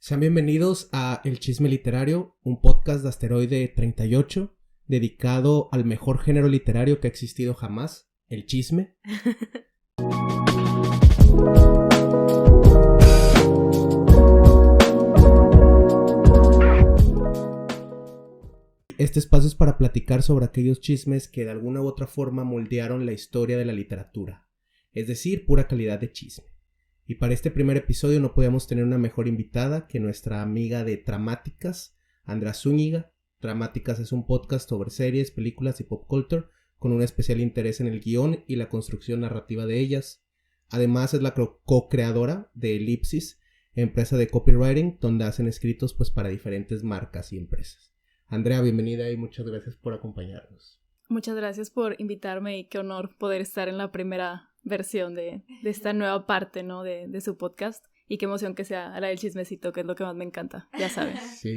Sean bienvenidos a El Chisme Literario, un podcast de Asteroide 38, dedicado al mejor género literario que ha existido jamás, el chisme. Este espacio es para platicar sobre aquellos chismes que de alguna u otra forma moldearon la historia de la literatura, es decir, pura calidad de chisme. Y para este primer episodio no podíamos tener una mejor invitada que nuestra amiga de Tramáticas, Andrea Zúñiga. Tramáticas es un podcast sobre series, películas y pop culture, con un especial interés en el guión y la construcción narrativa de ellas. Además es la co-creadora de Elipsis, empresa de copywriting, donde hacen escritos para diferentes marcas y empresas. Andrea, bienvenida y muchas gracias por acompañarnos. Muchas gracias por invitarme y qué honor poder estar en la primera versión de esta nueva parte, ¿no? de su podcast, y qué emoción que sea la del chismecito, que es lo que más me encanta, ya saben. Sí,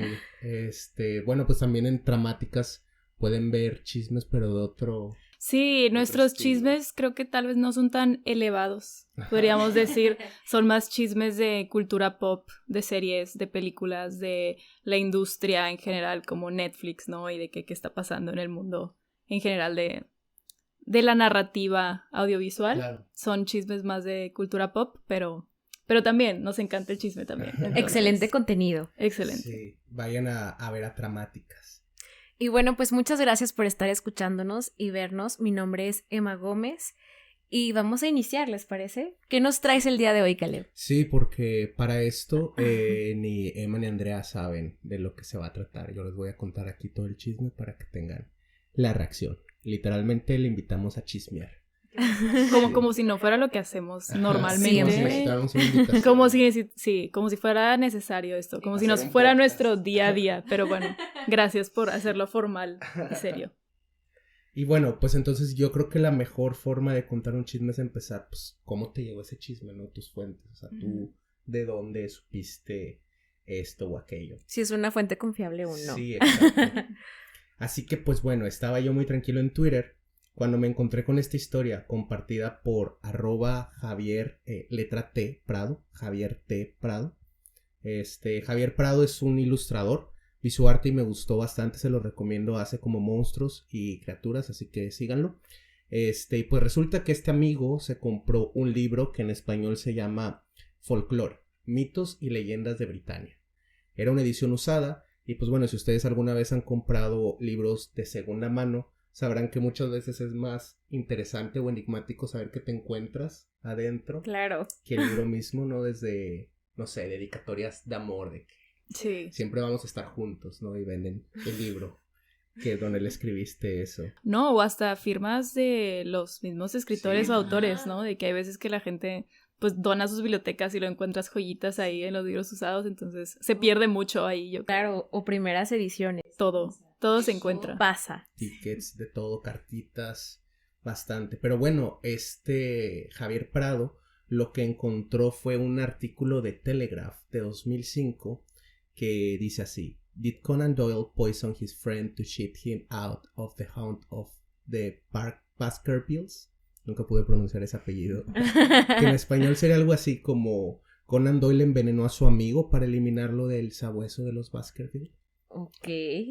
bueno, pues también en Tramáticas pueden ver chismes, pero de otro... Sí, nuestros chismes creo que tal vez no son tan elevados, podríamos decir, son más chismes de cultura pop, de series, de películas, de la industria en general, como Netflix, ¿no? Y de qué está pasando en el mundo en general de la narrativa audiovisual. Claro. Son chismes más de cultura pop, pero también nos encanta el chisme también. Entonces, excelente contenido. Excelente. Sí, vayan a ver a Tramáticas. Y bueno, pues muchas gracias por estar escuchándonos y vernos. Mi nombre es Emma Gómez y vamos a iniciar, ¿les parece? ¿Qué nos traes el día de hoy, Caleb? Sí, porque para esto ni Emma ni Andrea saben de lo que se va a tratar. Yo les voy a contar aquí todo el chisme para que tengan la reacción. Literalmente le invitamos a chismear. Como si no fuera lo que hacemos normalmente. Como si fuera necesario esto, como si nos fuera nuestro día a día, pero bueno, gracias por hacerlo formal y serio. Y bueno, pues entonces yo creo que la mejor forma de contar un chisme es empezar, pues, ¿cómo te llegó ese chisme, no? Tus fuentes, o sea, tú, ¿de dónde supiste esto o aquello? Si es una fuente confiable o no. Sí, exacto. Así que, pues bueno, estaba yo muy tranquilo en Twitter cuando me encontré con esta historia compartida por @Javier, letra T, Prado, Javier T. Prado. Javier Prado es un ilustrador, vi su arte y me gustó bastante, se lo recomiendo, hace como monstruos y criaturas, así que síganlo. Y pues resulta que este amigo se compró un libro que en español se llama Folklore, mitos y leyendas de Britania. Era una edición usada y pues bueno, si ustedes alguna vez han comprado libros de segunda mano, sabrán que muchas veces es más interesante o enigmático saber qué te encuentras adentro. Claro. Que el libro mismo, ¿no? Desde, no sé, dedicatorias de amor, de que sí, siempre vamos a estar juntos, ¿no? Y venden el libro que donde le escribiste eso. No, o hasta firmas de los mismos escritores o autores, ¿no? De que hay veces que la gente pues dona sus bibliotecas y lo encuentras joyitas ahí en los libros usados, entonces se pierde mucho ahí, yo creo. Claro, o primeras ediciones. Todo se encuentra. Pasa. Tickets, de todo, cartitas, bastante. Pero bueno, Javier Prado lo que encontró fue un artículo de Telegraph de 2005 que dice así: Did Conan Doyle poison his friend to cheat him out of the hunt of the Baskervilles? Nunca pude pronunciar ese apellido. Que en español sería algo así como Conan Doyle envenenó a su amigo para eliminarlo del sabueso de los Baskervilles. Ok.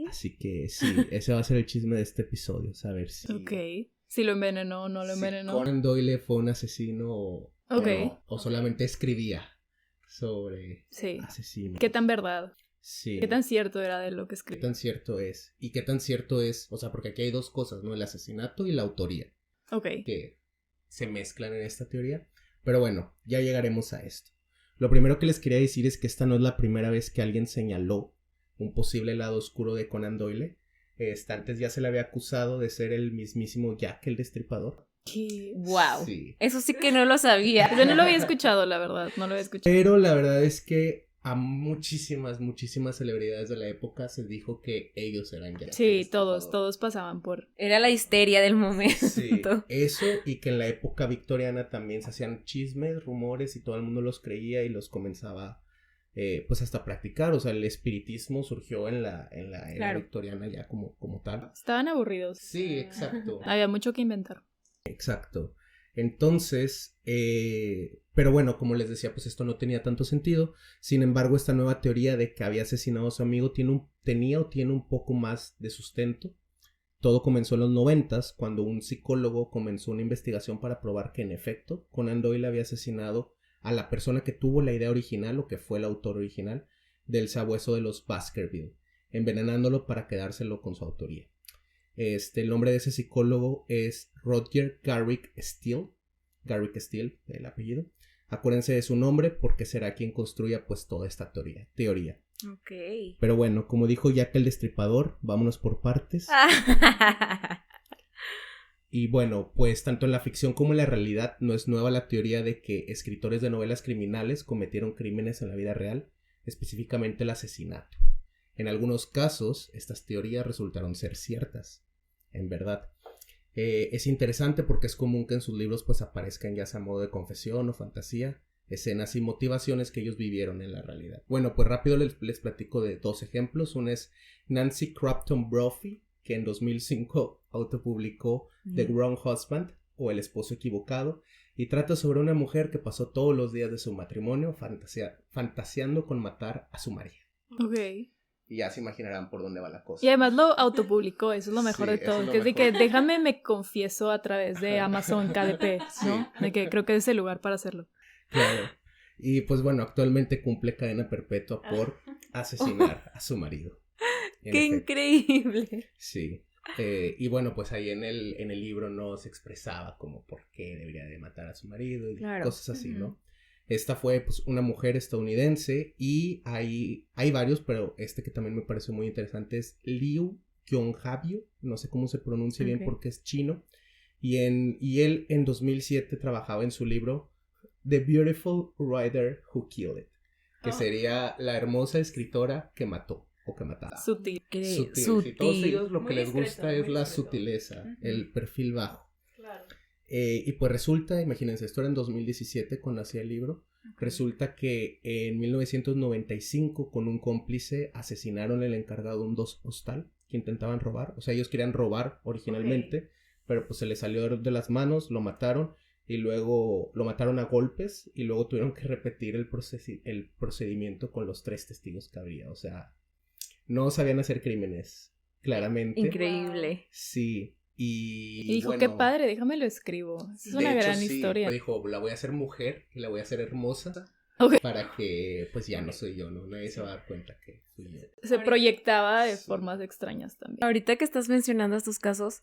Así que sí, ese va a ser el chisme de este episodio, saber si... Ok, si lo envenenó o no lo envenenó. Conan Doyle fue un asesino o solamente escribía sobre asesinos. ¿Qué tan verdad? Sí. ¿Qué tan cierto era de lo que escribió? ¿Qué tan cierto es? Y qué tan cierto es, o sea, porque aquí hay dos cosas, ¿no? El asesinato y la autoría. Ok. Que se mezclan en esta teoría. Pero bueno, ya llegaremos a esto. Lo primero que les quería decir es que esta no es la primera vez que alguien señaló un posible lado oscuro de Conan Doyle. Antes ya se le había acusado de ser el mismísimo Jack el Destripador. ¿Qué? Wow. Sí. Eso sí que no lo sabía. Yo no lo había escuchado, la verdad, no lo había escuchado. Pero la verdad es que a muchísimas celebridades de la época se dijo que ellos eran Jack. Sí, todos pasaban por... Era la histeria del momento. Sí, eso, y que en la época victoriana también se hacían chismes, rumores y todo el mundo los creía y los comenzaba pues hasta practicar. O sea, el espiritismo surgió en la era victoriana ya como tal. Estaban aburridos. Sí, exacto. Había mucho que inventar. Exacto. Entonces, pero bueno, como les decía, pues esto no tenía tanto sentido. Sin embargo, esta nueva teoría de que había asesinado a su amigo tenía un poco más de sustento. Todo comenzó en los 90s, cuando un psicólogo comenzó una investigación para probar que en efecto Conan Doyle había asesinado a la persona que tuvo la idea original o que fue el autor original del sabueso de los Baskerville, envenenándolo para quedárselo con su autoría. El nombre de ese psicólogo es Roger Garrick Steele, el apellido. Acuérdense de su nombre porque será quien construya pues toda esta teoría. Ok. Pero bueno, como dijo Jack el Destripador, vámonos por partes. Y bueno, pues tanto en la ficción como en la realidad no es nueva la teoría de que escritores de novelas criminales cometieron crímenes en la vida real, específicamente el asesinato. En algunos casos, estas teorías resultaron ser ciertas, en verdad. Es interesante porque es común que en sus libros pues aparezcan ya sea a modo de confesión o fantasía, escenas y motivaciones que ellos vivieron en la realidad. Bueno, pues rápido les platico de dos ejemplos. Uno es Nancy Crafton Brophy, que en 2005 autopublicó The Wrong Husband, o El esposo equivocado, y trata sobre una mujer que pasó todos los días de su matrimonio fantaseando con matar a su marido. Ok. Y ya se imaginarán por dónde va la cosa. Y además lo autopublicó, eso es lo mejor Sí, de eso todo. es lo Que es de mejor. que déjame me confieso a través de Amazon KDP, ¿no? Sí. De que creo que es el lugar para hacerlo. Claro. Y pues bueno, actualmente cumple cadena perpetua por asesinar a su marido. En ¡Qué efecto. increíble! Sí. Y bueno, pues ahí en el libro no se expresaba como por qué debería de matar a su marido y Claro. cosas así, ¿no? Esta fue pues una mujer estadounidense y hay varios, pero este que también me pareció muy interesante es Liu Yonghapyo, no sé cómo se pronuncia bien Ok. porque es chino, y él en 2007 trabajaba en su libro The Beautiful Writer Who Killed It, que sería la hermosa escritora que mató o que mataba. Sutil. Sutil. Sí, Sutil. todos ellos lo Muy que les discreto, gusta muy es la discreto. sutileza, Ujú. el perfil bajo. Claro. Y pues resulta, imagínense, esto era en 2017 cuando hacía el libro, resulta que en 1995 con un cómplice asesinaron el encargado de un hostal que intentaban robar, o sea ellos querían robar originalmente, pero pues se les salió de las manos, lo mataron y luego lo mataron a golpes y luego tuvieron que repetir el procedimiento con los 3 testigos que había, o sea, no sabían hacer crímenes, claramente. Increíble. Sí. Y Y dijo, bueno, qué padre, déjame lo escribo. Es de una hecho, gran sí, historia. dijo, la voy a hacer mujer y la voy a hacer hermosa Ok. para que pues ya no soy yo, ¿no? Nadie se va a dar cuenta que fui yo. Se proyectaba de Sí. formas extrañas también. Ahorita que estás mencionando estos casos,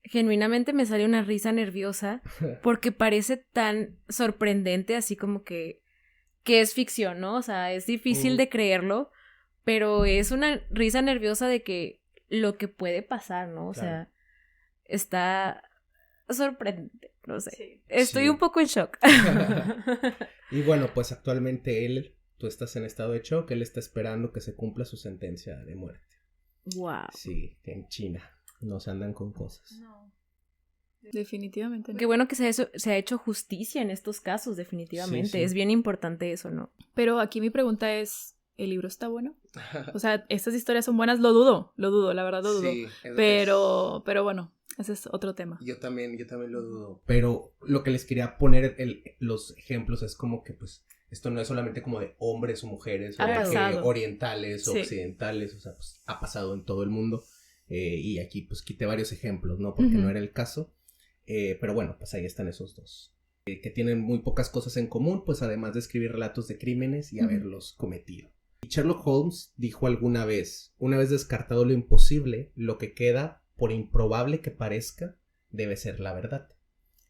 genuinamente me sale una risa nerviosa porque parece tan sorprendente, así como que es ficción, ¿no? O sea, es difícil de creerlo, pero es una risa nerviosa de que lo que puede pasar, ¿no? O Claro. sea, está sorprendente, no sé. Sí. Estoy Sí. un poco en shock. Y bueno, pues actualmente tú estás en estado de shock, él está esperando que se cumpla su sentencia de muerte. Wow. Sí, en China. No se andan con cosas. No. Definitivamente no. Qué bueno que se ha hecho justicia en estos casos, definitivamente. Sí, sí. Es bien importante eso, ¿no? Pero aquí mi pregunta es, ¿el libro está bueno? O sea, ¿estas historias son buenas? Lo dudo, la verdad lo dudo. Sí, Pero bueno, ese es otro tema. Yo también lo dudo. Pero lo que les quería poner los ejemplos es como que pues esto no es solamente como de hombres o mujeres o Ha de que pasado. orientales o Sí. occidentales, o sea, pues ha pasado en todo el mundo. Y aquí pues quité varios ejemplos, ¿no? Porque no era el caso. Pero bueno, pues ahí están esos dos. Que tienen muy pocas cosas en común, pues además de escribir relatos de crímenes y haberlos cometido. Y Sherlock Holmes dijo alguna vez, una vez descartado lo imposible, lo que queda, por improbable que parezca, debe ser la verdad.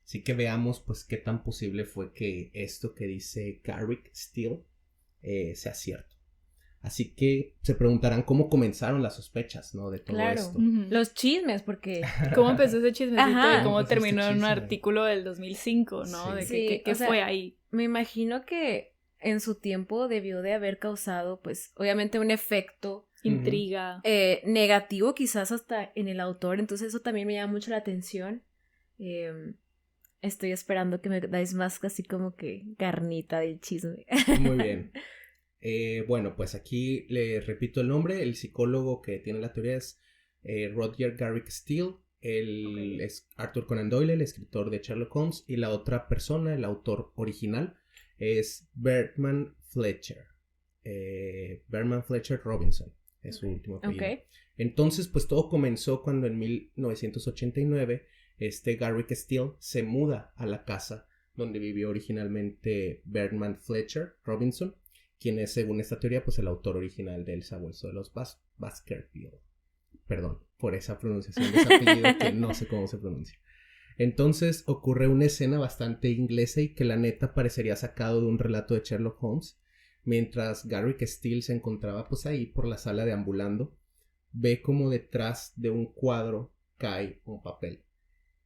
Así que veamos pues qué tan posible fue que esto que dice Garrick Steele sea cierto. Así que se preguntarán cómo comenzaron las sospechas, ¿no? De todo Claro. esto. Ujú. Los chismes, porque... ¿Cómo empezó ese chismecito Ajá. y cómo Empezó este terminó en un chisme. artículo del 2005, ¿no? Sí. De Sí, qué o sea, fue ahí. Me imagino que en su tiempo debió de haber causado, pues, obviamente un efecto Intriga. negativo, quizás hasta en el autor. Entonces eso también me llama mucho la atención. Estoy esperando que me dais más así como que carnita del chisme. Muy bien. Bueno, pues aquí le repito el nombre. El psicólogo que tiene la teoría es Roger Garrick Steele. Es Arthur Conan Doyle, el escritor de Sherlock Holmes, y la otra persona, el autor original, es Berman Fletcher. Berman Fletcher Robinson es su último apellido. Ok. Entonces, pues todo comenzó cuando en 1989 Garrick Steele se muda a la casa donde vivió originalmente Berman Fletcher Robinson, quien es, según esta teoría, pues el autor original del Sabueso de los Baskerville. Perdón por esa pronunciación de ese apellido que no sé cómo se pronuncia. Entonces ocurre una escena bastante inglesa y que la neta parecería sacado de un relato de Sherlock Holmes. Mientras Garrick Steele se encontraba pues ahí por la sala deambulando, ve como detrás de un cuadro cae un papel.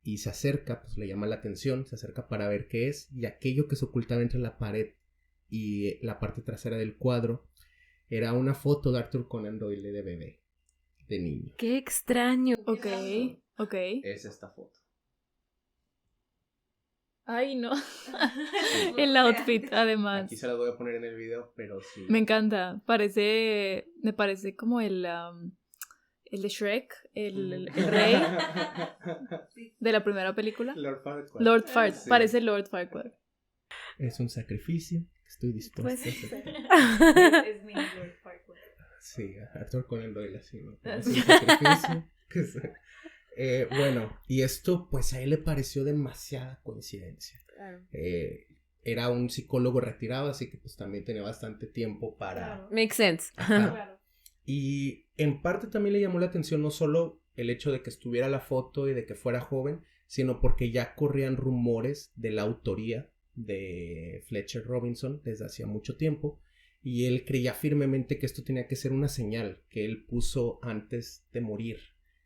Y se acerca, pues le llama la atención, se acerca para ver qué es, y aquello que se ocultaba entre la pared y la parte trasera del cuadro era una foto de Arthur Conan Doyle de bebé, de niño. ¡Qué extraño! Ok. Es esta foto. Ay, no. El outfit, además. Aquí se las voy a poner en el video, pero sí. Me encanta. Me parece como el de Shrek, el rey de la primera película. Lord Farquaad. Lord Farquaad. Sí. Parece Lord Farquaad. Es un sacrificio que estoy dispuesto Pues, a hacer. Es mi Lord Farquaad. Sí, Arthur Conan Doyle, así, ¿no? Es un sacrificio. Bueno, y esto pues a él le pareció demasiada coincidencia. Claro. Era un psicólogo retirado, así que pues también tenía bastante tiempo para... Makes sense. Ajá. Claro. Y en parte también le llamó la atención no solo el hecho de que estuviera la foto y de que fuera joven, sino porque ya corrían rumores de la autoría de Fletcher Robinson desde hacía mucho tiempo, y él creía firmemente que esto tenía que ser una señal que él puso antes de morir,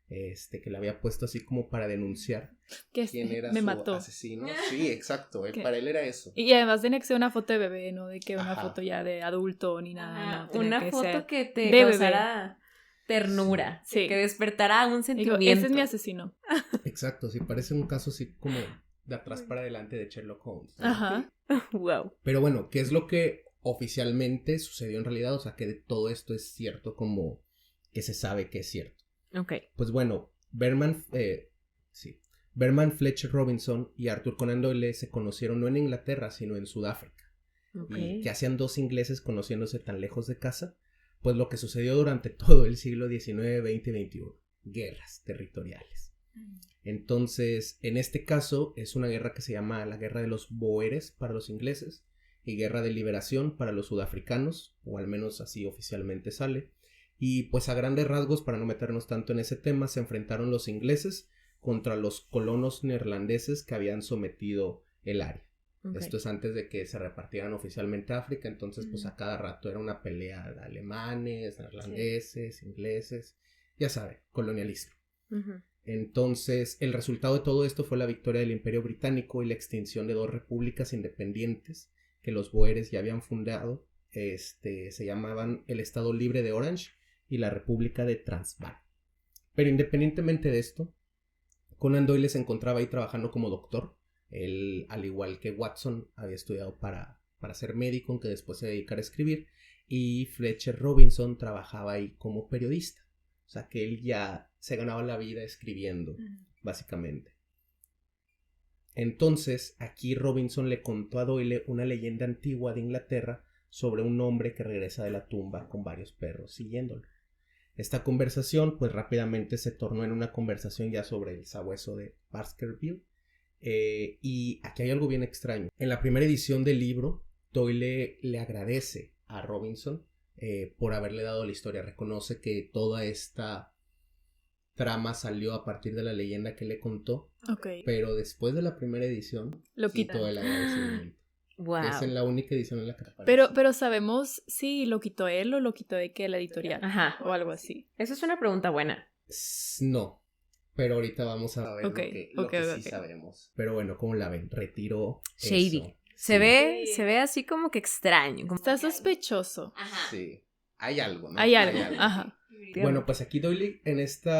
que le había puesto así como para denunciar Que quién era me su mató. asesino. Sí, exacto, ¿Qué? para él era eso. Y además tenía que ser una foto de bebé, no de que una Ajá. foto ya de adulto ni nada. No, tenía Una que foto ser que te de bebé. causara ternura. Sí. Que despertara un Digo, sentimiento. ese es mi asesino. Exacto, sí, parece un caso así como de atrás para adelante de Sherlock Holmes. Ajá. Wow. Pero bueno, ¿qué es lo que oficialmente sucedió en realidad? O sea, que de todo esto es cierto, como que se sabe que es cierto. Ok. Pues bueno, Berman Fletcher Robinson y Arthur Conan Doyle se conocieron no en Inglaterra, sino en Sudáfrica. Ok. ¿Y qué hacían dos ingleses conociéndose tan lejos de casa? Pues lo que sucedió durante todo el siglo XIX, XX y XXI. Guerras territoriales. Entonces, en este caso, es una guerra que se llama la Guerra de los Boeres para los ingleses y Guerra de Liberación para los sudafricanos, o al menos así oficialmente sale. Y pues a grandes rasgos, para no meternos tanto en ese tema, se enfrentaron los ingleses contra los colonos neerlandeses que habían sometido el área. Ok. Esto es antes de que se repartieran oficialmente África, entonces pues a cada rato era una pelea de alemanes, neerlandeses, ingleses, ya sabe, colonialismo. Ujú. Entonces el resultado de todo esto fue la victoria del Imperio Británico y la extinción de dos repúblicas independientes que los boeres ya habían fundado, se llamaban el Estado Libre de Orange y la República de Transvaal. Pero independientemente de esto, Conan Doyle se encontraba ahí trabajando como doctor. Él, al igual que Watson, había estudiado para ser médico, aunque después se dedicara a escribir. Y Fletcher Robinson trabajaba ahí como periodista. O sea que él ya se ganaba la vida escribiendo, básicamente. Entonces, aquí Robinson le contó a Doyle una leyenda antigua de Inglaterra sobre un hombre que regresa de la tumba con varios perros siguiéndolo. Esta conversación, pues rápidamente se tornó en una conversación ya sobre el sabueso de Baskerville. Y aquí hay algo bien extraño. En la primera edición del libro, Doyle le agradece a Robinson por haberle dado la historia. Reconoce que toda esta trama salió a partir de la leyenda que le contó. Ok. Pero después de la primera edición, Lo quitó quitan. el agradecimiento. Wow. Es en la única edición en la que aparece. Pero sabemos si lo quitó él o lo quitó de que la editorial. Ajá. O algo así. Esa es una pregunta buena. No. Pero ahorita vamos a ver Ok, lo que sí ok. sabemos. Pero bueno, ¿cómo la ven? Retiró Shady. eso. Se Sí. ve así como que extraño. Como... Está sospechoso. Sí. Hay algo, ¿no? Hay algo. Ajá. Bueno, pues aquí Doyle en este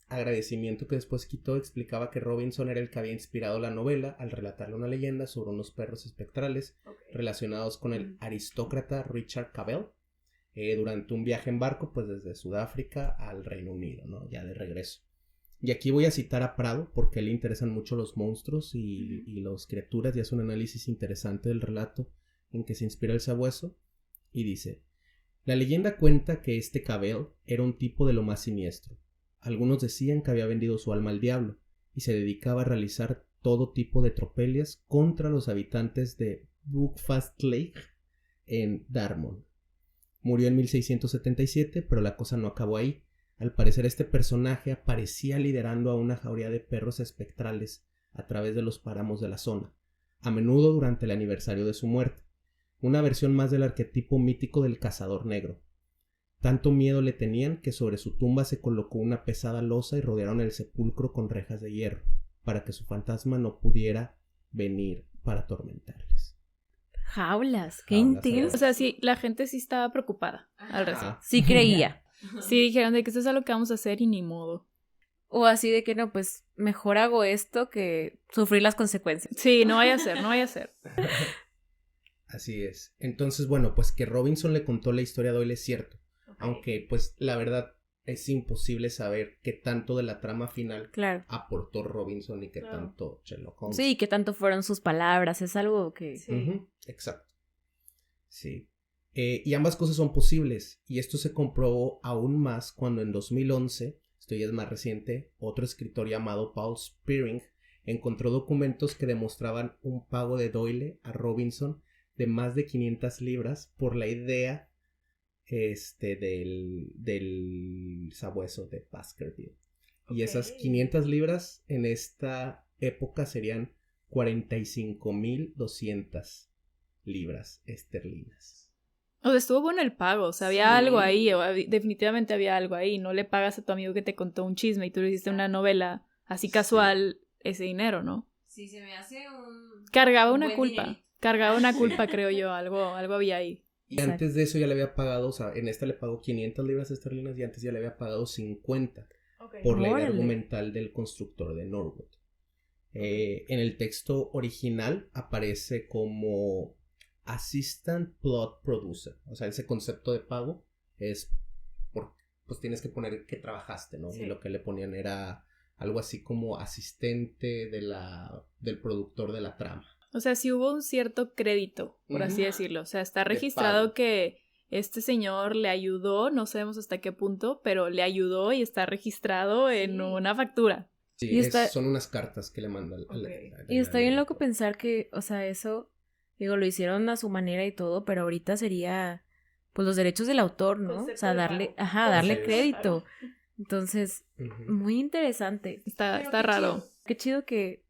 agradecimiento que después quitó exlicaba que Robinson era el que había inspirado la novela al relatarle una leyenda sobre unos perros espectrales relacionados con el aristócrata Richard Cavell durante un viaje en barco pues desde Sudáfrica al Reino Unido, ¿no? Ya de regreso. Y aquí voy a citar a Prado porque a él le interesan mucho los monstruos y las criaturas y hace un análisis interesante del relato en que se inspira el sabueso y dice: la leyenda cuenta que este Cabell era un tipo de lo más siniestro. Algunos decían que había vendido su alma al diablo y se dedicaba a realizar todo tipo de tropelias contra los habitantes de Buckfast Lake en Dartmouth. Murió en 1677, pero la cosa no acabó ahí. Al parecer este personaje aparecía liderando a una jauría de perros espectrales a través de los páramos de la zona, a menudo durante el aniversario de su muerte, una versión más del arquetipo mítico del cazador negro. Tanto miedo le tenían que sobre su tumba se colocó una pesada losa y rodearon el sepulcro con rejas de hierro, para que su fantasma no pudiera venir para atormentarles. Jaulas, qué Jaulas, intenso. O sea, sí, la gente sí estaba preocupada al respecto. Sí creía. Sí dijeron de que esto es lo que vamos a hacer y ni modo. O así de que no, pues mejor hago esto que sufrir las consecuencias. Sí, no vaya a ser, no vaya a ser. Así es. Entonces, bueno, pues que Robinson le contó la historia a Doyle es cierto. Aunque, pues, la verdad es imposible saber qué tanto de la trama final Claro. aportó Robinson y qué tanto Sherlock Holmes. Sí, qué tanto fueron sus palabras, es algo que... Sí. Ujú, exacto. Sí. Y ambas cosas son posibles. Y esto se comprobó aún más cuando en 2011, esto ya es más reciente, otro escritor llamado Paul Spearing encontró documentos que demostraban un pago de Doyle a Robinson de más de 500 libras por la idea del sabueso de Baskerville. Y esas 500 libras en esta época serían 45,200 libras esterlinas. O sea, estuvo bueno el pago, o sea, había algo ahí, definitivamente había algo ahí. No le pagas a tu amigo que te contó un chisme y tú le hiciste una novela así casual ese dinero, ¿no? Sí, se me hace un... Cargaba un una buen culpa, dinerito. cargaba una culpa, creo yo, algo había ahí. Y antes de eso ya le había pagado, o sea, en esta le pagó 500 libras esterlinas y antes ya le había pagado 50 por la idea Órale. argumental del constructor de Norwood. En el texto original aparece como Assistant Plot Producer, o sea, ese concepto de pago es pues tienes que poner que trabajaste, ¿no? Sí. Y lo que le ponían era algo así como asistente del productor de la trama. O sea, sí hubo un cierto crédito, por así Ujú. decirlo. O sea, está De registrado pago. que este señor le ayudó, no sabemos hasta qué punto, pero le ayudó y está registrado en una factura. Sí, Y está- son unas cartas que le manda Y está bien loco pensar que, o sea, eso, digo, lo hicieron a su manera y todo, pero ahorita sería, pues, los derechos del autor, ¿no? Concepto O sea, de darle, pago. ajá, darle Concepto de crédito. Entonces, Ujú. muy interesante. Está raro. Qué chido que,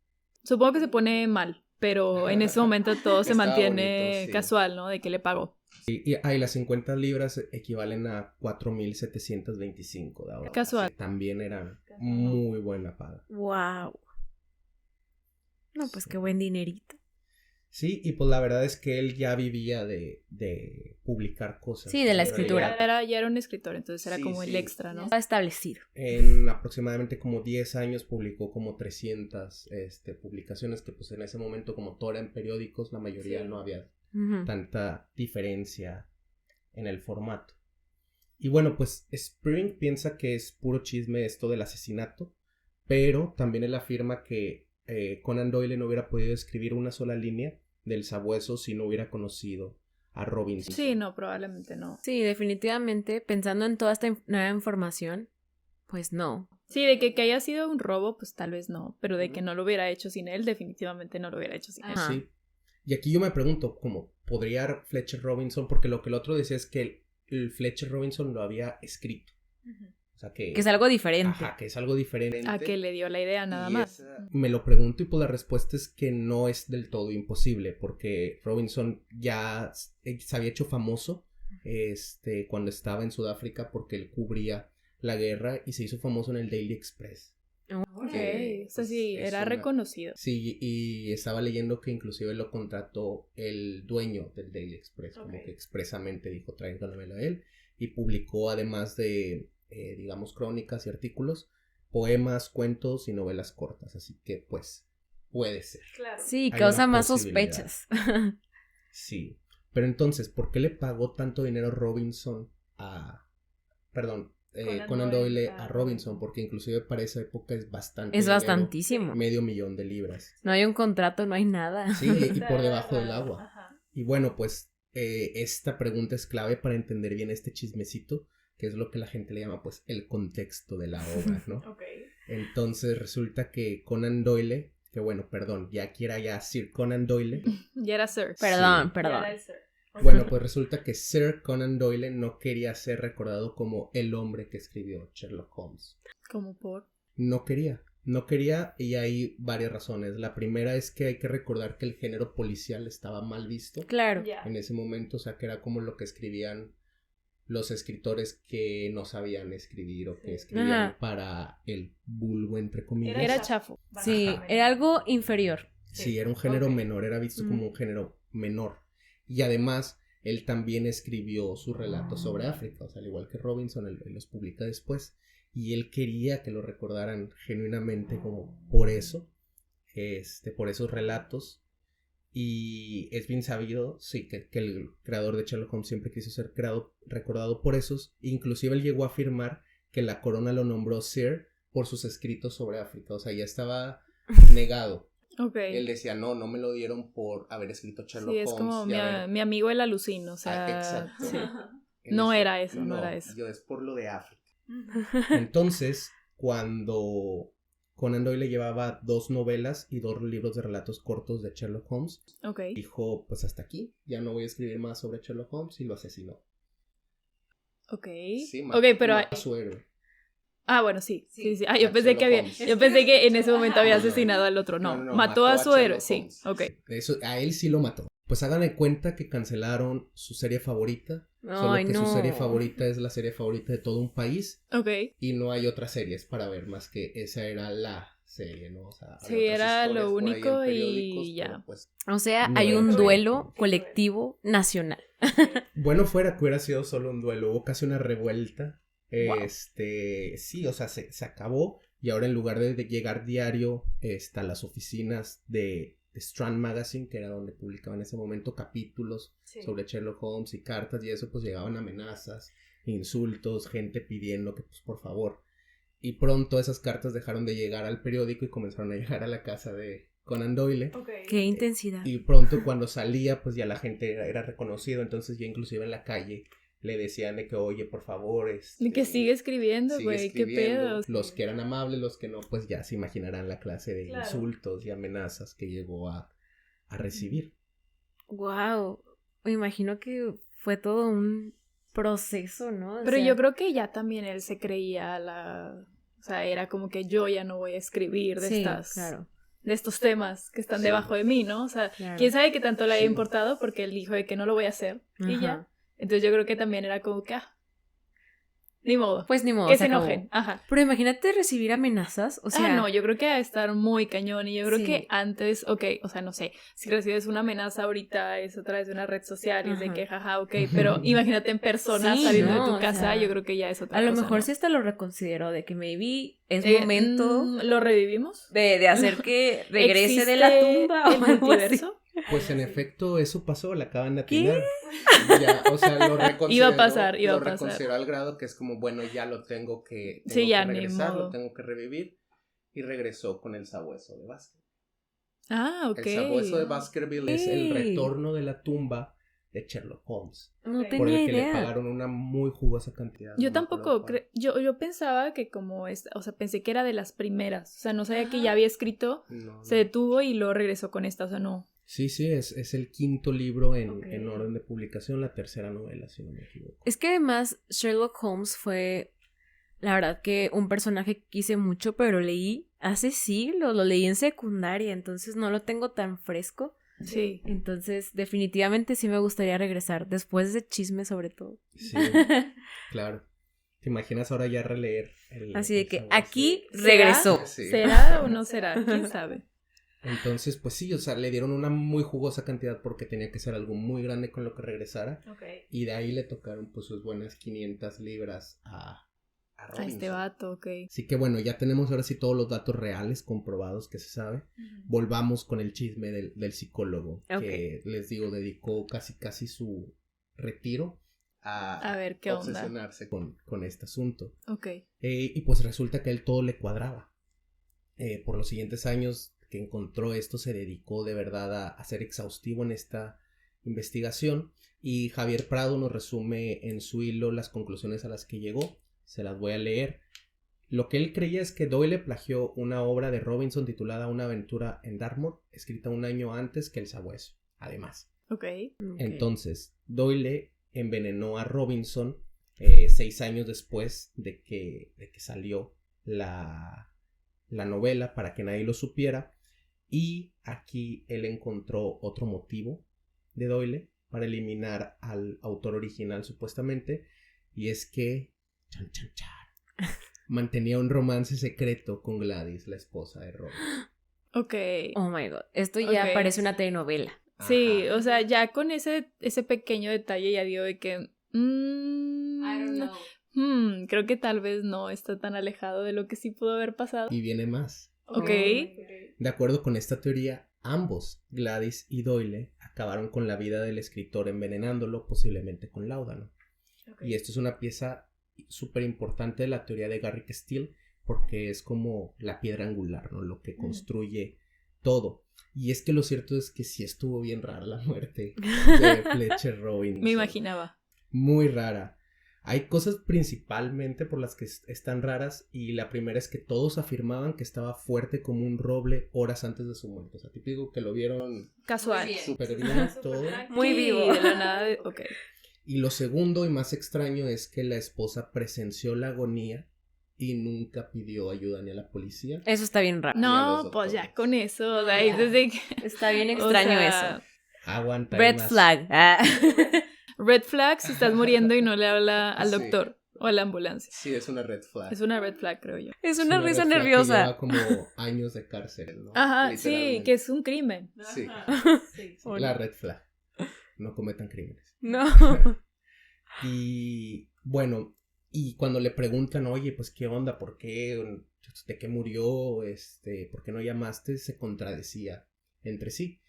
Supongo que se pone mal, pero en ese momento todo se Estaba mantiene bonito, sí. casual, ¿no? De que le pagó. Y las 50 libras equivalen a 4,725 de ahora. Casual. Así, también era muy buena paga. wow. No, pues qué buen dinerito. Sí, y pues la verdad es que él ya vivía de publicar cosas. Sí, de la En escritura. realidad, Ya era un escritor, entonces era Sí, como el sí. extra, ¿no? Está establecido. En aproximadamente como 10 años publicó como 300 publicaciones que pues en ese momento como todo eran periódicos, la mayoría Sí. no había Ujú. tanta diferencia en el formato. Y bueno, pues Spring piensa que es puro chisme esto del asesinato, pero también él afirma que Conan Doyle no hubiera podido escribir una sola línea del sabueso si no hubiera conocido a Robinson. Sí, no, probablemente no. Sí, definitivamente, pensando en toda esta nueva información, pues no. Sí, de que haya sido un robo, pues tal vez no, pero de que no lo hubiera hecho sin él, definitivamente no lo hubiera hecho sin él. Ajá. Sí. Y aquí yo me pregunto, ¿cómo podría Fletcher Robinson? Porque lo que el otro decía es que el Fletcher Robinson lo había escrito. O sea que... Que es algo diferente. Ajá, que es algo diferente. A que le dio la idea nada Y más. me lo pregunto y pues la respuesta es que no es del todo imposible porque Robinson ya se había hecho famoso cuando estaba en Sudáfrica porque él cubría la guerra y se hizo famoso en el Daily Express. Ok, que, o sea, pues, sí, es era una- reconocido. Sí, y estaba leyendo que inclusive lo contrató el dueño del Daily Express, como que expresamente dijo traigan la novela a él y publicó además de, digamos, crónicas y artículos, poemas, cuentos y novelas cortas, así que pues puede ser. Claro. Sí, Hay causa una más posibilidad. sospechas. Sí, pero entonces, ¿por qué le pagó tanto dinero Robinson a... Perdón, Conan Doyle a Robinson, porque inclusive para esa época es bastante Es dinero, bastantísimo. $500,000 de libras. No hay un contrato, no hay nada. Sí, y por debajo del agua. Ajá. Y bueno, pues esta pregunta es clave para entender bien este chismecito, que es lo que la gente le llama pues el contexto de la obra, ¿no? Ok. Entonces resulta que Conan Doyle, que bueno, perdón, ya aquí era ya Sir Conan Doyle. Ya era Sir. Perdón, Sí. perdón. Ya era el Sir. Ok. Bueno, pues resulta que Sir Conan Doyle no quería ser recordado como el hombre que escribió Sherlock Holmes. ¿Cómo por? No quería y hay varias razones. La primera es que hay que recordar que el género policial estaba mal visto Claro. Ya. en ese momento, o sea, que era como lo que escribían los escritores que no sabían escribir o que escribían Ajá. para el vulgo, entre comillas. Era chafo. Sí, era algo inferior. Sí, era un género Ok. menor, era visto como un género menor. Y además, él también escribió sus relatos sobre África, o sea, al igual que Robinson, él los publica después. Y él quería que lo recordaran genuinamente como por eso, por esos relatos. Y es bien sabido, sí, que el creador de Sherlock Holmes siempre quiso ser recordado por esos. Inclusive él llegó a afirmar que la corona lo nombró Sir por sus escritos sobre África, o sea, ya estaba negado. Ok. Él decía, no me lo dieron por haber escrito Sherlock Sí, es Holmes. como y haber... mi amigo el alucín, o sea... exacto. Sí. Él No decía, era eso, no era eso. Yo es por lo de África. Entonces, cuando Conan Doyle llevaba 2 novelas y 2 libros de relatos cortos de Sherlock Holmes, Ok. dijo, pues hasta aquí, ya no voy a escribir más sobre Sherlock Holmes, y lo asesinó. Ok. Sí, Ok, pero... mató a su héroe. Ah, bueno, sí. Ah, yo A pensé que Sherlock Holmes. yo pensé que en ese momento había No, no. asesinado al otro. No, No, mató a su héroe, Sherlock sí. Holmes. Ok. Eso, a él sí lo mató. Pues hagan de cuenta que cancelaron su serie favorita. Solo Ay, que su no. serie favorita es la serie favorita de todo un país. Ok. Y no hay otras series para ver más que esa era la serie, ¿no? O sea, Sí, había otras era historias lo por ahí en único periódicos, y ya. pero, pues, O sea, No hay era un Sherlock duelo Holmes. colectivo nacional. bueno fuera que hubiera sido solo un duelo, hubo casi una revuelta. Wow. Sí, o sea, se acabó. Y ahora en lugar de llegar diario a las oficinas de Strand Magazine, que era donde publicaban en ese momento capítulos sobre Sherlock Holmes y cartas y eso, pues llegaban amenazas, insultos, gente pidiendo que pues por favor. Y pronto esas cartas dejaron de llegar al periódico y comenzaron a llegar a la casa de Conan Doyle. Qué intensidad. Y pronto cuando salía, pues ya la gente era reconocido, entonces ya inclusive en la calle le decían de que, oye, por favor, Que sigue escribiendo, sigue güey, qué escribiendo. pedo. Los que eran amables, los que no, pues ya se imaginarán la clase de insultos y amenazas que llegó a recibir. Wow. Me imagino que fue todo un proceso, ¿no? O Pero sea, yo creo que ya también él se creía o sea, era como que yo ya no voy a escribir de sí, estas... claro. De estos temas que están Sí. debajo de mí, ¿no? O sea, Claro. quién sabe qué tanto le haya Sí. importado porque él dijo de que no lo voy a hacer y Ajá. ya. Entonces yo creo que también era como que, ni modo. Pues ni modo. Que se se acabó. enojen. Ajá. Pero imagínate recibir amenazas, o sea... No, yo creo que va a estar muy cañón y yo creo Sí. que antes, ok, o sea, no sé, si recibes una amenaza ahorita es a través de una red social y es de Ajá. que jaja, ok, pero imagínate en persona Sí, saliendo no, de tu o casa, sea, yo creo que ya es otra A lo cosa, mejor ¿no? sí hasta lo reconsidero, de que maybe es Eh, momento ¿Lo revivimos? de hacer que regrese de la ¿Existe tumba o el algo así. multiverso? Pues en efecto eso pasó, la acaban de ¿Qué? atinar. Ya, o sea, lo reconsideró. Iba a pasar. Lo reconsideró al grado que es como, bueno, ya lo tengo que Sí, ya, que ni regresar, modo. lo tengo que revivir. Y regresó con el sabueso de Baskerville. Ah, ok. El sabueso de Baskerville es el Ey. retorno de la tumba de Sherlock Holmes. No Ok. Por tenía el que le idea. pagaron una muy jugosa cantidad. Yo no me acuerdo tampoco, cuál. yo pensaba que como, o sea, pensé que era de las primeras, o sea, no sabía que ya había escrito, No, se no. detuvo y luego regresó con esta, o sea, no. Sí, es el 5º libro en Ok. orden de publicación, la 3ª novela, si no me equivoco. Es que además Sherlock Holmes fue, la verdad que un personaje que quise mucho, pero lo leí hace siglos, lo leí en secundaria, entonces no lo tengo tan fresco. Sí. Entonces definitivamente sí me gustaría regresar, después de chisme sobre todo. Sí, claro. ¿Te imaginas ahora ya releer Así de el que sabueso? aquí ¿Será? regresó. Sí. ¿Será o no será? ¿Quién sabe? Entonces, pues sí, o sea, le dieron una muy jugosa cantidad porque tenía que ser algo muy grande con lo que regresara. Y de ahí le tocaron pues sus buenas 500 libras a A Robinson. este vato, ok. Así que bueno, ya tenemos ahora sí todos los datos reales comprobados que se sabe. Volvamos con el chisme del psicólogo, Ok. que les digo, dedicó casi su retiro A ver, ¿qué onda? obsesionarse con este asunto. Ok. Y pues resulta que a él todo le cuadraba. Por los siguientes años que encontró esto, se dedicó de verdad a ser exhaustivo en esta investigación. Y Javier Prado nos resume en su hilo las conclusiones a las que llegó. Se las voy a leer. Lo que él creía es que Doyle plagió una obra de Robinson titulada Una aventura en Dartmoor, escrita un año antes que El Sabueso, además. Ok. Entonces, Doyle envenenó a Robinson 6 años después de que salió la novela, para que nadie lo supiera. Y aquí él encontró otro motivo de Doyle para eliminar al autor original, supuestamente, y es que chan, chan, chan, mantenía un romance secreto con Gladys, la esposa de Robinson. Ok. Oh my God, esto ya Ok. parece una telenovela. Sí, Ajá. o sea, ya con ese pequeño detalle ya digo de que... creo que tal vez no está tan alejado de lo que sí pudo haber pasado. Y viene más. Ok. De acuerdo con esta teoría, ambos, Gladys y Doyle, acabaron con la vida del escritor envenenándolo, posiblemente con láudano. Y esto es una pieza súper importante de la teoría de Garrick Steele, porque es como la piedra angular, ¿no? Lo que construye todo. Y es que lo cierto es que sí estuvo bien rara la muerte de Fletcher Robinson. Me imaginaba. Muy rara. Hay cosas principalmente por las que están raras, y la primera es que todos afirmaban que estaba fuerte como un roble horas antes de su muerte. O sea, típico que lo vieron Casual. súper bien todo. Muy Sí, vivo. de la nada. Ok. Y lo segundo y más extraño es que la esposa presenció la agonía y nunca pidió ayuda ni a la policía. Eso está bien raro. Y a No, los pues ya doctores. con eso, o sea, ahí desde que... Está bien o extraño sea, eso. Aguanta. Red más. flag. Red flag si estás muriendo y no le habla al Sí. doctor o a la ambulancia. Sí, es una red flag. Es una red flag, creo yo. Es Es una risa red flag que nerviosa. lleva como años de cárcel, ¿no? Ajá, sí, Literalmente. que es un crimen. Sí, Oh, la no. red flag. No cometan crímenes. No. Y bueno, y cuando le preguntan, oye, pues qué onda, ¿por qué? ¿De qué murió? ¿Por qué no llamaste? Se contradecía entre sí.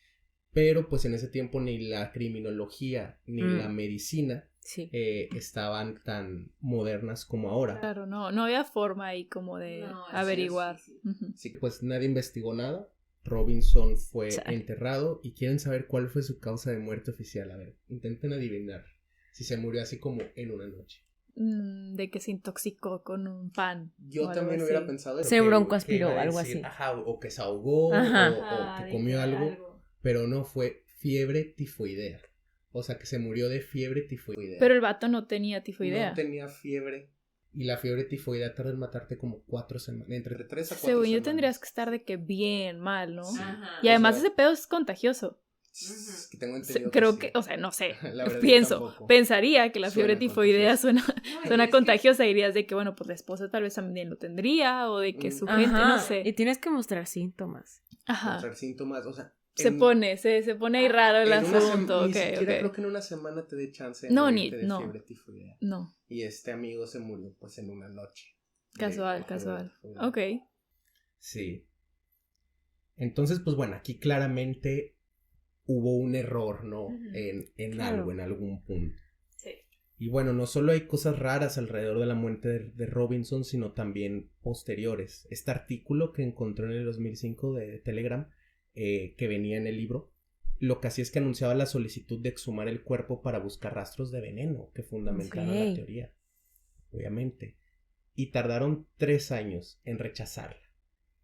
Pero pues en ese tiempo ni la criminología ni la medicina Sí. estaban tan modernas como ahora. Claro, no había forma ahí como de No, así averiguar. es, sí, Ujú. Así que pues nadie investigó nada. Robinson fue Chale. enterrado y quieren saber cuál fue su causa de muerte oficial. A ver, intenten adivinar si se murió así como en una noche. De que se intoxicó con un pan. Yo o algo también así. hubiera pensado eso. Se broncoaspiró, que iba a algo decir, así. Ajá, o que se ahogó, Ajá. o que comió algo, pero no, fue fiebre tifoidea. O sea, que se murió de fiebre tifoidea. Pero el vato no tenía tifoidea. No tenía fiebre. Y la fiebre tifoidea tarda en matarte como 4 semanas. Entre 3 a 4 Según yo semanas. tendrías que estar de que bien mal, ¿no? Sí. Y además O sea, ese pedo es contagioso. es que tengo entendido Creo sí. que, o sea, no sé, La verdad, yo pienso, tampoco. pensaría que la fiebre Suena tifoidea suena Suena contagiosa, dirías de que, bueno, pues la esposa tal vez también lo tendría, o de que su gente, no sé. Y tienes que mostrar síntomas. Ajá. Mostrar síntomas, o sea. Se pone ahí raro el en una asunto, ni ok, siquiera ok. creo que en una semana te dé chance No, morirte de no. fiebre tifoidea. No, Y este amigo se murió pues en una noche. de casual. fiebre tifoidea. Ok. Sí. Entonces, pues bueno, aquí claramente hubo un error, ¿no? En Claro. algo, en algún punto. Sí. Y bueno, no solo hay cosas raras alrededor de la muerte de Robinson, sino también posteriores. Este artículo que encontré en el 2005 de Telegram, que venía en el libro, lo que hacía es que anunciaba la solicitud de exhumar el cuerpo para buscar rastros de veneno que fundamentaron la Ok. teoría, obviamente. Y tardaron 3 años en rechazarla.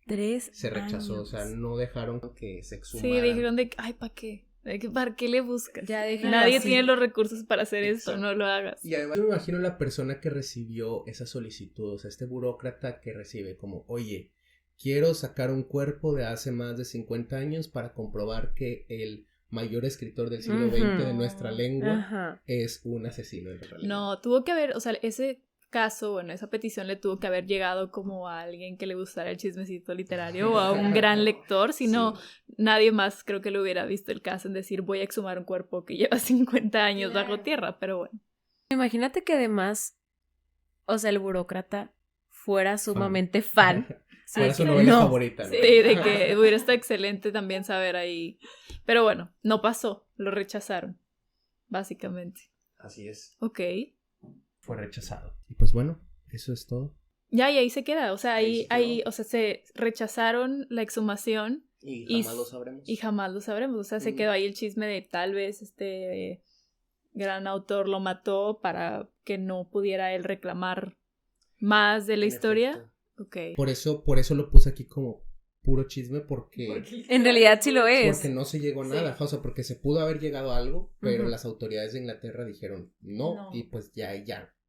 3 Se rechazó, años. o sea, no dejaron que se Sí, exhumara. dijeron de que, ay, ¿para qué? De que, ¿para qué le buscas? Ya déjalo Nadie así. tiene los recursos para hacer esto, Exacto. no lo hagas. Y además me imagino la persona que recibió esa solicitud, o sea, este burócrata que recibe como, oye, quiero sacar un cuerpo de hace más de 50 años para comprobar que el mayor escritor del siglo Ujú. XX de nuestra lengua Ajá. es un asesino en realidad. No, tuvo que haber, o sea, ese caso, bueno, esa petición le tuvo que haber llegado como a alguien que le gustara el chismecito literario o a un gran lector, si no, Sí. nadie más creo que le hubiera visto el caso en decir voy a exhumar un cuerpo que lleva 50 años bajo tierra, pero bueno. Imagínate que además, o sea, el burócrata fuera sumamente fan. Fuera su que novela no. favorita, ¿no? Sí, de que hubiera estado excelente también saber ahí. Pero bueno, no pasó, lo rechazaron, básicamente. Así es. Ok. Fue rechazado. Y pues bueno, eso es todo. Ya, y ahí se queda. O sea, Ahí se quedó. o sea, se rechazaron la exhumación. Y jamás lo sabremos. Y jamás lo sabremos. O sea, se quedó ahí el chisme de tal vez este gran autor lo mató para que no pudiera él reclamar más de la historia. Efecto. Ok. Por eso lo puse aquí como puro chisme, porque En realidad sí lo es. porque no se llegó a nada, o sea, porque se pudo haber llegado a algo, pero Ujú. las autoridades de Inglaterra dijeron no, No. y pues ya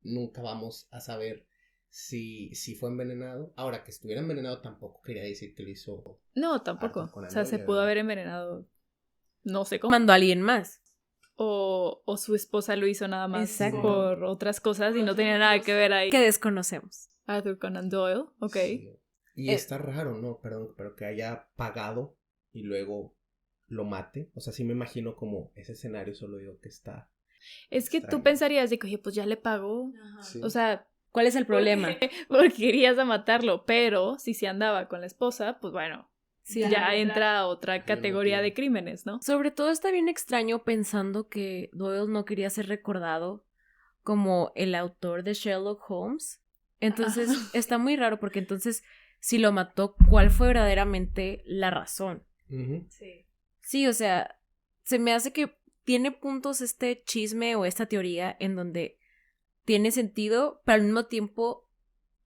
nunca vamos a saber si fue envenenado. Ahora, que estuviera envenenado tampoco quería decir que lo hizo. No, tampoco. Arthur Conan O sea, se Doyle, pudo ¿verdad? haber envenenado. No sé cómo. Mandó a alguien más. O su esposa lo hizo nada más Exacto. por otras cosas y no tenía nada que ver ahí. Que desconocemos. Arthur Conan Doyle, ok. Sí. Y está raro, ¿no? Perdón, pero que haya pagado y luego lo mate. O sea, sí me imagino como ese escenario, solo digo que está. Es que tú extraño. pensarías de que, oye, pues ya le pagó. Sí. O sea, ¿Cuál es el problema? porque irías a matarlo, pero si se andaba con la esposa, pues bueno, Sí, ya entra a otra el categoría motivo. de crímenes, ¿no? Sobre todo está bien extraño pensando que Doyle no quería ser recordado como el autor de Sherlock Holmes. Entonces está muy raro porque entonces si lo mató, ¿cuál fue verdaderamente la razón? Ujú. Sí. Sí, o sea, se me hace que tiene puntos este chisme o esta teoría en donde tiene sentido, pero al mismo tiempo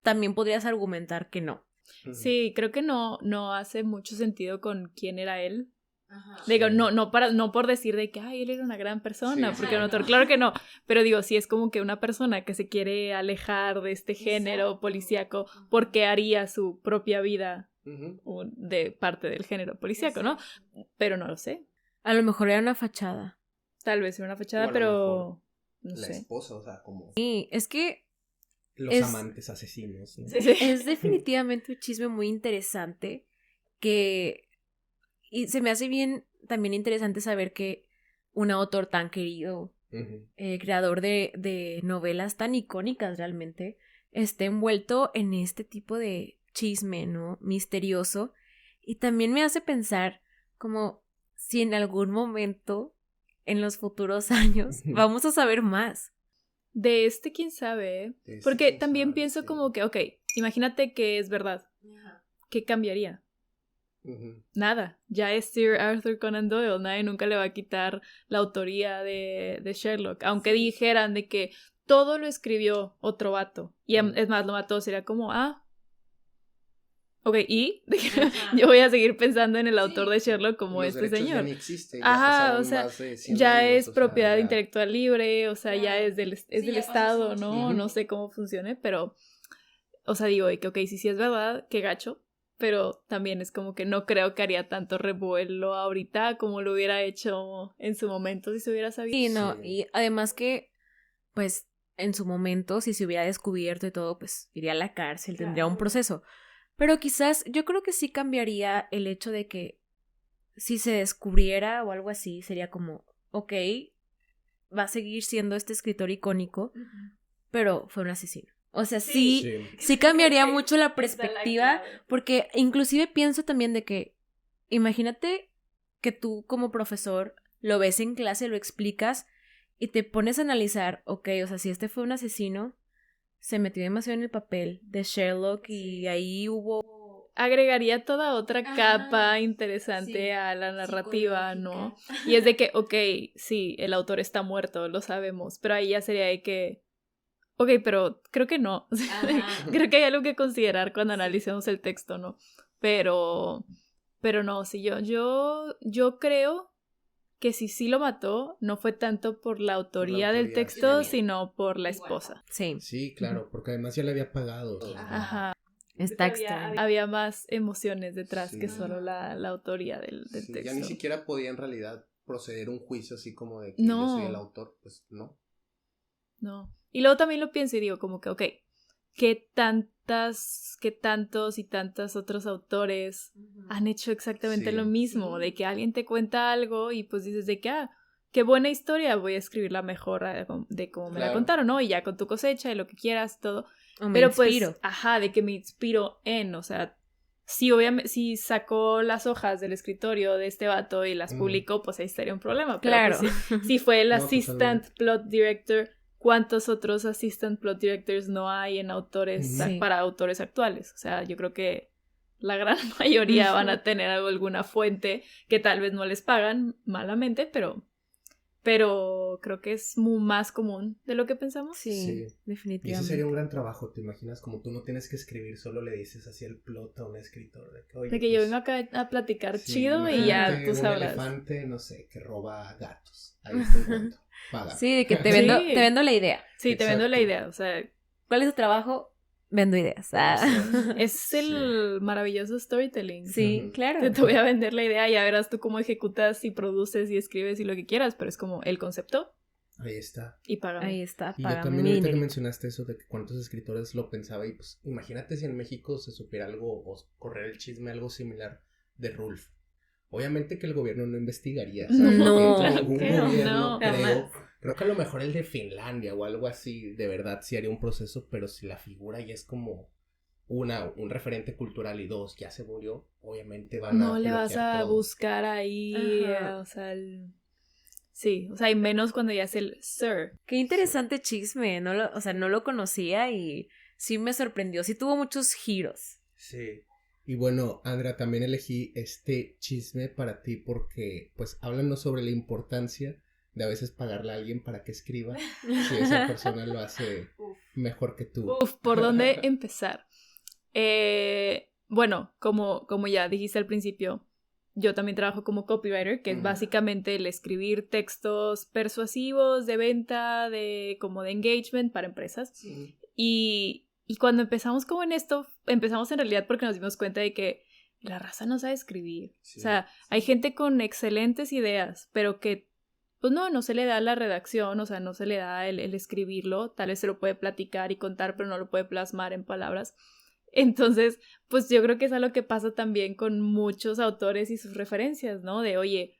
también podrías argumentar que no. Ujú. Sí, creo que no hace mucho sentido con quién era él. Ajá. Digo, Sí. no por decir de que, ay, él era una gran persona, Sí, porque sí. un autor, claro que no, pero digo, sí es como que una persona que se quiere alejar de este género policíaco porque haría su propia vida Ujú. de parte del género policíaco, ¿no? Pero no lo sé. A lo mejor era una fachada. Tal vez era una O fachada, a lo pero no La sé. esposa, o sea, como Sí, es que los es- amantes asesinos, ¿no? Sí, sí. es definitivamente un chisme muy interesante y se me hace bien también interesante saber que un autor tan querido, Ujú. creador de novelas tan icónicas realmente, esté envuelto en este tipo de chisme, ¿no? Misterioso. Y también me hace pensar como si en algún momento, en los futuros años, Ujú. vamos a saber más. De este, quién sabe, ¿eh? De ese, Porque quién también sabe, pienso sí. como que, ok, imagínate que es verdad. ¿Qué cambiaría? Ujú. Nada, ya es Sir Arthur Conan Doyle, nadie nunca le va a quitar la autoría de Sherlock, aunque dijeran de que todo lo escribió otro vato, y es más, lo mató, sería como, ok, ¿y? Yo voy a seguir pensando en el autor de Sherlock como Los este derechos ya señor. ni existen, ya Ajá, pasaron o sea, más de 100 ya años, es o sea, propiedad ya. intelectual libre, o sea, ya es del ya pasó Estado, hace ¿no? mucho tiempo. No sé cómo funcione, pero, o sea, digo, que ok, sí es verdad, qué gacho, pero también es como que no creo que haría tanto revuelo ahorita como lo hubiera hecho en su momento si se hubiera sabido. Sí, no, Sí. y además que, pues, en su momento, si se hubiera descubierto y todo, pues, iría a la cárcel, tendría un proceso. Pero quizás, yo creo que sí cambiaría el hecho de que si se descubriera o algo así, sería como, ok, va a seguir siendo este escritor icónico, pero fue un asesino. O sea, sí cambiaría mucho la perspectiva, porque inclusive pienso también de que, imagínate que tú como profesor lo ves en clase, lo explicas y te pones a analizar, ok, o sea, si este fue un asesino, se metió demasiado en el papel de Sherlock y ahí hubo... Agregaría toda otra capa interesante sí, a la narrativa, ¿no? psicológica. Y es de que, ok, sí, el autor está muerto, lo sabemos, pero ahí ya sería de que, ok, pero creo que no. Creo que hay algo que considerar cuando analicemos el texto, ¿no? Pero no, sí, yo creo que si sí lo mató, no fue tanto por la autoría del autoría, texto, sí. sino por la esposa. Sí, Sí, claro, porque además ya le había pagado. O sea, Ajá. está extraño. Había más emociones detrás Sí. que solo la autoría del sí, texto. ya ni siquiera podía en realidad proceder un juicio así como de que No. yo soy el autor, pues no. No. Y luego también lo pienso y digo como que, ok, ¿qué tantos y tantos otros autores han hecho exactamente Sí. lo mismo? De que alguien te cuenta algo y pues dices de que, qué buena historia, voy a escribirla mejor de cómo me la Claro. contaron, ¿no? Y ya con tu cosecha y lo que quieras, todo. O me Pero inspiro. pues, de que me inspiro en, o sea, si obviamente, si sacó las hojas del escritorio de este vato y las publicó, pues ahí estaría un problema. Pero Claro. pues, si fue el No, assistant totalmente. plot director, ¿cuántos otros assistant plot directors no hay en autores Sí. para autores actuales? O sea, yo creo que la gran mayoría van a tener alguna fuente que tal vez no les pagan malamente, pero creo que es más común de lo que pensamos. Sí, Sí. Y ese definitivamente. sería un gran trabajo, ¿te imaginas? Como tú no tienes que escribir, solo le dices así el plot a un escritor. De que, oye, De que yo pues, vengo acá a platicar sí, chido y ya imagínate tú un sabrás. elefante, no sé, que roba gatos. Ahí está un cuento. Paga. Sí, de que te vendo, Sí. te vendo la idea. Sí, te vendo la Exacto. idea, o sea, ¿Cuál es tu trabajo? Vendo ideas. Ah. es el maravilloso storytelling. Sí, Ujú. claro. Te voy a vender la idea, ya verás tú cómo ejecutas y produces y escribes y lo que quieras, pero es como el concepto Ahí está. y págame. Ahí está, Y yo págame también mi ahorita que dinerito. mencionaste eso de que cuántos escritores lo pensaba y pues imagínate si en México se supiera algo o correr el chisme algo similar de Rulf. Obviamente que el gobierno no investigaría, ¿sabes? No, Porque claro ningún que no, gobierno, jamás. creo que a lo mejor el de Finlandia o algo así, de verdad sí haría un proceso, pero si la figura ya es como un referente cultural y dos, ya se murió, obviamente van a No le vas bloquear a todo. buscar ahí, Ajá. o sea, sí, o sea, y menos cuando ya es el sir. Qué interesante chisme. O sea, no lo conocía y sí me sorprendió. Sí tuvo muchos giros. Sí. Y bueno, Andrea, también elegí este chisme para ti porque, pues, háblanos sobre la importancia de a veces pagarle a alguien para que escriba si esa persona lo hace mejor que tú. Uf, ¿por dónde empezar? Bueno, como ya dijiste al principio, yo también trabajo como copywriter, que es básicamente el escribir textos persuasivos de venta, como de engagement para empresas. Sí. Y cuando empezamos como en esto, empezamos en realidad porque nos dimos cuenta de que la raza no sabe escribir. Sí. O sea, hay gente con excelentes ideas, pero que pues no se le da la redacción, o sea, no se le da el escribirlo, tal vez se lo puede platicar y contar, pero no lo puede plasmar en palabras. Entonces, pues yo creo que es algo que pasa también con muchos autores y sus referencias, ¿no? De, oye,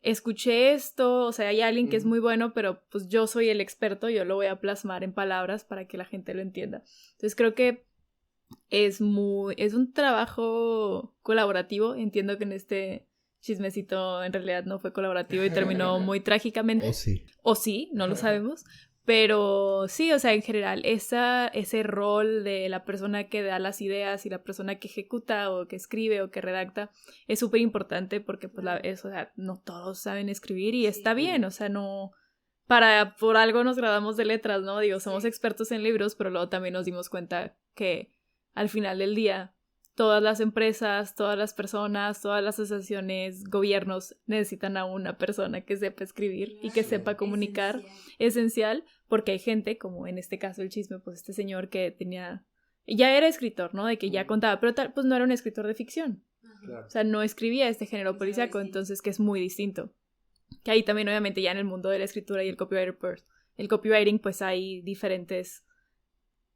escuché esto, o sea, hay alguien que es muy bueno, pero pues yo soy el experto, yo lo voy a plasmar en palabras para que la gente lo entienda. Entonces creo que es un trabajo colaborativo. Entiendo que en este chismecito en realidad no fue colaborativo y terminó muy trágicamente. O sí, no lo sabemos. Pero sí, o sea, en general, ese rol de la persona que da las ideas y la persona que ejecuta o que escribe o que redacta es súper importante porque pues o sea, no todos saben escribir y está bien, o sea, no... Por algo nos graduamos de letras, ¿no? Digo, somos expertos en libros, pero luego también nos dimos cuenta que al final del día todas las empresas, todas las personas, todas las asociaciones, gobiernos necesitan a una persona que sepa escribir y que sepa comunicar. Esencial, porque hay gente, como en este caso el chisme, pues este señor que ya era escritor, ¿no? De que ya contaba, pero pues no era un escritor de ficción. Claro. O sea, no escribía este género policíaco, entonces que es muy distinto. Que ahí también obviamente ya en el mundo de la escritura y el copywriting pues hay diferentes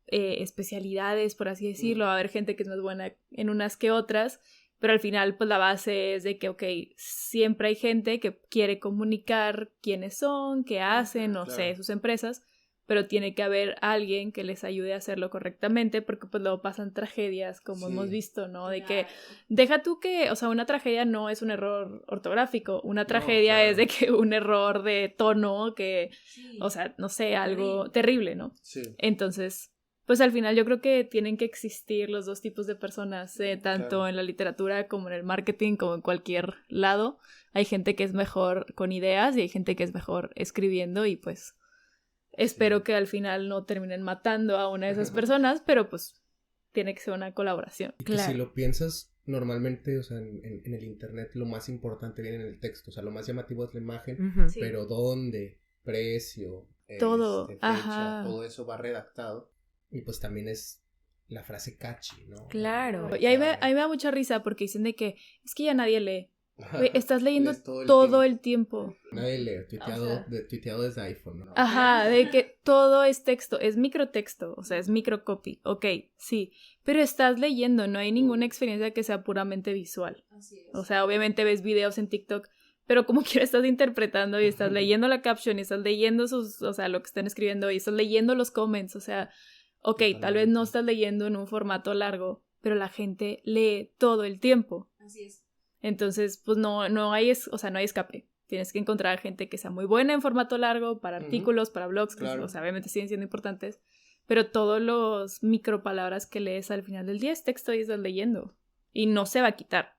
especialidades, por así decirlo. Va a haber gente que es más buena en unas que otras, pero al final pues la base es de que, ok, siempre hay gente que quiere comunicar quiénes son, qué hacen, no sé, sus empresas, pero tiene que haber alguien que les ayude a hacerlo correctamente porque pues luego pasan tragedias como hemos visto, ¿no? De que, deja tú que, o sea, una tragedia no es un error ortográfico, una tragedia es de que un error de tono que, o sea, no sé, algo terrible, ¿no? Sí. Entonces, pues al final yo creo que tienen que existir los dos tipos de personas, tanto en la literatura como en el marketing, como en cualquier lado. Hay gente que es mejor con ideas y hay gente que es mejor escribiendo y pues espero que al final no terminen matando a una de esas personas, pero pues tiene que ser una colaboración. Y que si lo piensas, normalmente, o sea, en el internet lo más importante viene en el texto, o sea, lo más llamativo es la imagen, pero ¿dónde? Precio, todo, fecha, todo eso va redactado. Y pues también es la frase catchy, ¿no? Claro. Y ahí me da mucha risa porque dicen de que es que ya nadie lee. Güey, estás leyendo Lees todo el tiempo. Nadie lee, tuiteado desde iPhone, ¿no? Ajá, de que todo es texto, es microtexto, o sea, es microcopy. Ok, sí, pero estás leyendo, no hay ninguna experiencia que sea puramente visual. O sea, obviamente ves videos en TikTok, pero como quiera estás interpretando y estás leyendo la caption y estás leyendo o sea, lo que están escribiendo y estás leyendo los comments, o sea... Ok, tal vez no estás leyendo en un formato largo, pero la gente lee todo el tiempo. Así es. Entonces, pues no hay escape. Tienes que encontrar gente que sea muy buena en formato largo, para artículos, para blogs, que Claro. o sea, obviamente siguen siendo importantes, pero todos los micropalabras que lees al final del día es texto y estás leyendo. Y no se va a quitar.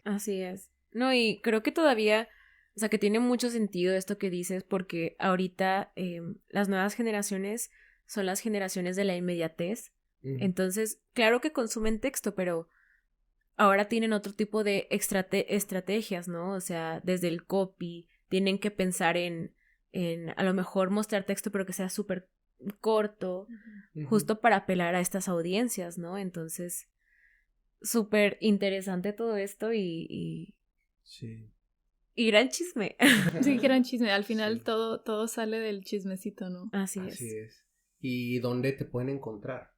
Así es. No, y creo que todavía, o sea, que tiene mucho sentido esto que dices, porque ahorita las nuevas generaciones son las generaciones de la inmediatez. Entonces, claro que consumen texto, pero ahora tienen otro tipo de estrategias, ¿no? O sea, desde el copy, tienen que pensar en a lo mejor mostrar texto, pero que sea súper corto, justo para apelar a estas audiencias, ¿no? Entonces, súper interesante todo esto Sí. y gran chisme. Sí, gran chisme. Al final Sí. todo sale del chismecito, ¿no? Así Así es. es. ¿Y dónde te pueden encontrar?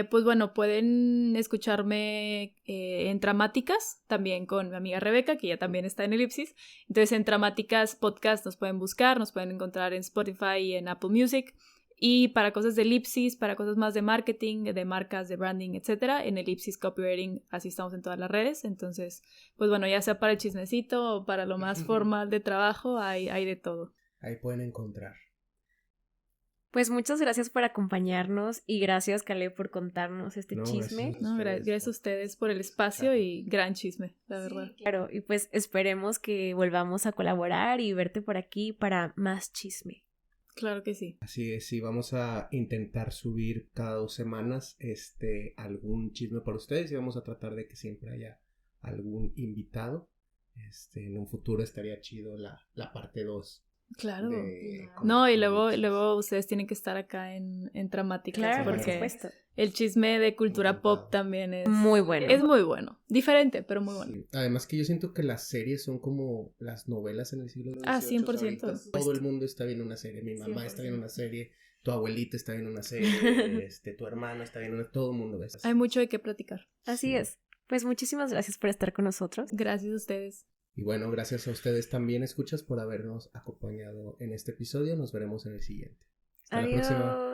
Pues bueno, pueden escucharme en Tramáticas, también con mi amiga Rebeca, que ya también está en Elipsis. Entonces en Tramáticas Podcast nos pueden buscar, nos pueden encontrar en Spotify y en Apple Music. Y para cosas de Elipsis, para cosas más de marketing, de marcas, de branding, etcétera, en Elipsis Copywriting, así estamos en todas las redes. Entonces, pues bueno, ya sea para el chismecito o para lo más formal de trabajo, hay de todo. Ahí pueden encontrar. Pues muchas gracias por acompañarnos y gracias, Caleb, por contarnos este No, chisme. gracias. No, gracias a ustedes por el espacio y gran chisme, la verdad. Claro, y pues esperemos que volvamos a colaborar y verte por aquí para más chisme. Claro que sí. Así es, sí, vamos a intentar subir cada 2 semanas algún chisme para ustedes y vamos a tratar de que siempre haya algún invitado. En un futuro estaría chido la parte 2. Claro. de- No, y con luego Elipsis. ustedes tienen que estar acá en Tramáticas, Claro, por porque supuesto. el chisme de cultura Encantado. pop también es Muy bueno. Es muy bueno. Diferente, pero muy bueno. Sí. Además que yo siento que las series son como las novelas en el siglo XVIII. Ah, o sea, 100%. ahorita todo el mundo está viendo una serie. Mi mamá está viendo una serie. Tu abuelita está viendo una serie. Tu hermano está viendo una... Todo el mundo ve esas Hay mucho de qué platicar. Así Sí. es. Pues muchísimas gracias por estar con nosotros. Gracias a ustedes. Y bueno, gracias a ustedes también, escuchas, por habernos acompañado en este episodio. Nos veremos en el siguiente. Hasta la próxima. Adiós.